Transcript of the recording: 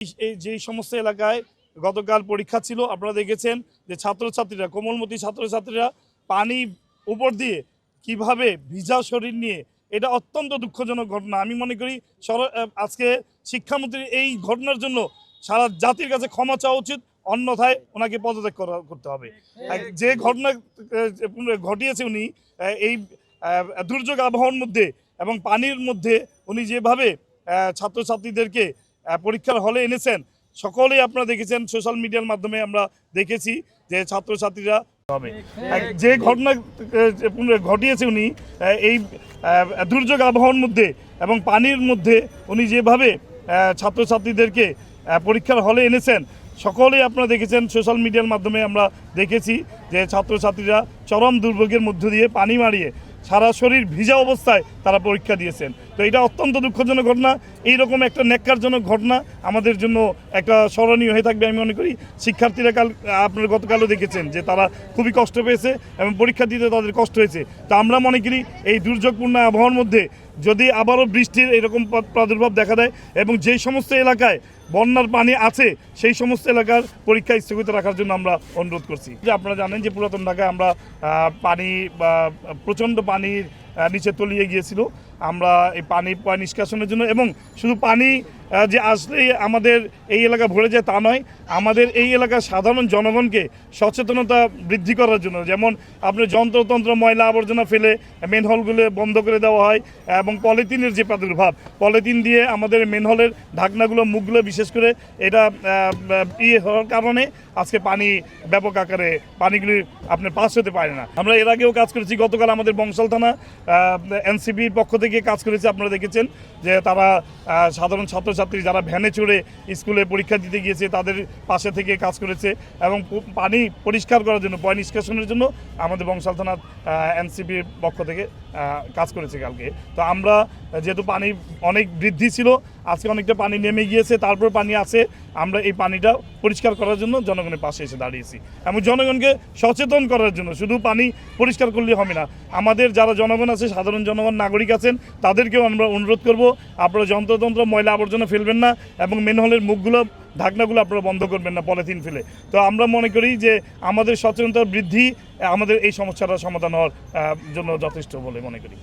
এই যে সমস্ত এলাকায় গতকাল পরীক্ষা ছিল আপনারা দেখেছেন যে ছাত্রছাত্রীরা কোমলমতি ছাত্রছাত্রীরা পানি উপর দিয়ে কিভাবে ভিজা শরীর নিয়ে এটা অত্যন্ত দুঃখজনক ঘটনা। আমি মনে করি আজকে শিক্ষামন্ত্রীর এই ঘটনার জন্য সারা জাতির কাছে ক্ষমা চাওয়া উচিত, অন্যথায় ওনাকে পদত্যাগ করতে হবে। যে ঘটনা ঘটিয়েছে উনি এই দুর্যোগ আবহাওয়ার মধ্যে এবং পানির মধ্যে উনি যেভাবে ছাত্রছাত্রীদেরকে পরীক্ষার হলে এনেছেন, সকলেই আপনারা দেখেছেন, সোশ্যাল মিডিয়ার মাধ্যমে আমরা দেখেছি যে ছাত্রছাত্রীরা হবে যে ঘটনা ঘটিয়েছে উনি এই দুর্যোগ আবহাওয়ার মধ্যে এবং পানির মধ্যে উনি যেভাবে ছাত্রছাত্রীদেরকে পরীক্ষার হলে এনেছেন, সকলেই আপনারা দেখেছেন, সোশ্যাল মিডিয়ার মাধ্যমে আমরা দেখেছি যে ছাত্রছাত্রীরা চরম দুর্ভোগের মধ্য দিয়ে পানি মারিয়ে সারা শরীর ভিজা অবস্থায় তারা পরীক্ষা দিয়েছেন। তো এটা অত্যন্ত দুঃখজনক ঘটনা। এইরকম একটা ন্যাক্কারজনক ঘটনা আমাদের জন্য একটা স্মরণীয় হয়ে থাকবে আমি মনে করি। শিক্ষার্থীরা আপনারা গতকালও দেখেছেন যে তারা খুবই কষ্ট পেয়েছে এবং পরীক্ষা দিতে তাদের কষ্ট হয়েছে। তো আমরা মনে করি এই দুর্যোগপূর্ণ আবহাওয়ার মধ্যে যদি আবারও বৃষ্টির এরকম প্রাদুর্ভাব দেখা দেয় এবং যেই সমস্ত এলাকায় বন্যার পানি আছে সেই সমস্ত এলাকার পরীক্ষা স্থগিত রাখার জন্য আমরা অনুরোধ করছি। যে আপনারা জানেন যে পুরাতন ঢাকায় আমরা পানি প্রচণ্ড পানির নিচে তলিয়ে গিয়েছিল। আমরা এই পানি নিষ্কাশনের জন্য এবং শুধু পানি যে আসলেই আমাদের এই এলাকা ভরে যায় তা নয়, আমাদের এই এলাকার সাধারণ জনগণকে সচেতনতা বৃদ্ধি করার জন্য, যেমন আপনার যন্ত্রতন্ত্র ময়লা আবর্জনা ফেলে মেনহলগুলো বন্ধ করে দেওয়া হয় এবং পলিথিনের যে প্রাদুর্ভাব, পলিথিন দিয়ে আমাদের মেনহলের ঢাকনাগুলো মুখগুলো বিশেষ করে এটা হওয়ার কারণে আজকে পানি ব্যাপক আকারে পানিগুলি আপনার পাস হতে পারে না। আমরা এর আগেও কাজ করেছি। গতকাল আমাদের বংশাল থানা এনসিবির পক্ষ থেকে কাজ করেছে। আপনারা দেখেছেন যে তারা সাধারণ ছাত্রছাত্রী যারা ভ্যানে চড়ে স্কুলে পরীক্ষা দিতে গিয়েছে তাদের পাশে থেকে কাজ করেছে এবং পানি পরিষ্কার করার জন্য, পয় নিষ্কাশনের জন্য আমাদের বংশাল থানার এনসিবির পক্ষ থেকে কাজ করেছে কালকে। তো আমরা যেহেতু পানি অনেক বৃদ্ধি ছিল, আজকে অনেকটা পানি নেমে গিয়েছে, তারপর পানি আছে, আমরা এই পানিটা পরিষ্কার করার জন্য জনগণের পাশে এসে দাঁড়িয়েছি এবং জনগণকে সচেতন করার জন্য। শুধু পানি পরিষ্কার করলে হবে না, আমাদের যারা জনগণ আছে, সাধারণ জনগণ নাগরিক আছেন, তাদেরকেও আমরা অনুরোধ করব আপনারা যন্ত্রতন্ত্র ময়লা আবর্জনা ফেলবেন না এবং মেনহলের মুখগুলো ঢাকনাগুলো আপনারা বন্ধ করবেন না পলিথিন ফেলে। তো আমরা মনে করি যে আমাদের সচেতনতা বৃদ্ধি আমাদের এই সমস্যাটার সমাধান হওয়ার জন্য যথেষ্ট বলে মনে করি।